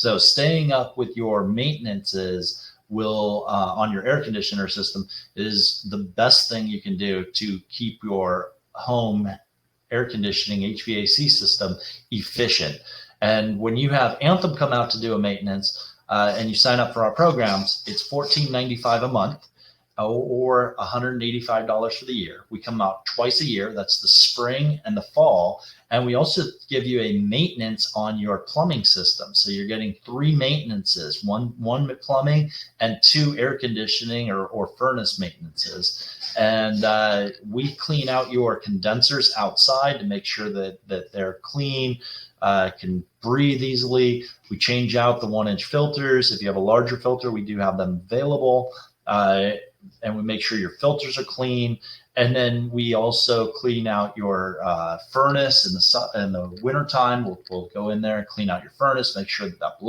So staying up with your maintenances will on your air conditioner system is the best thing you can do to keep your home air conditioning HVAC system efficient. And when you have Anthem come out to do a maintenance and you sign up for our programs, it's $14.95 a month or $185 for the year. We come out twice a year. That's the spring and the fall. And we also give you a maintenance on your plumbing system. So you're getting 3 maintenances, one plumbing and 2 air conditioning or furnace maintenances. And we clean out your condensers outside to make sure that they're clean, can breathe easily. We change out the 1-inch filters. If you have a larger filter, we do have them available. And we make sure your filters are clean. And then we also clean out your furnace in the wintertime. We'll go in there and clean out your furnace, make sure that blower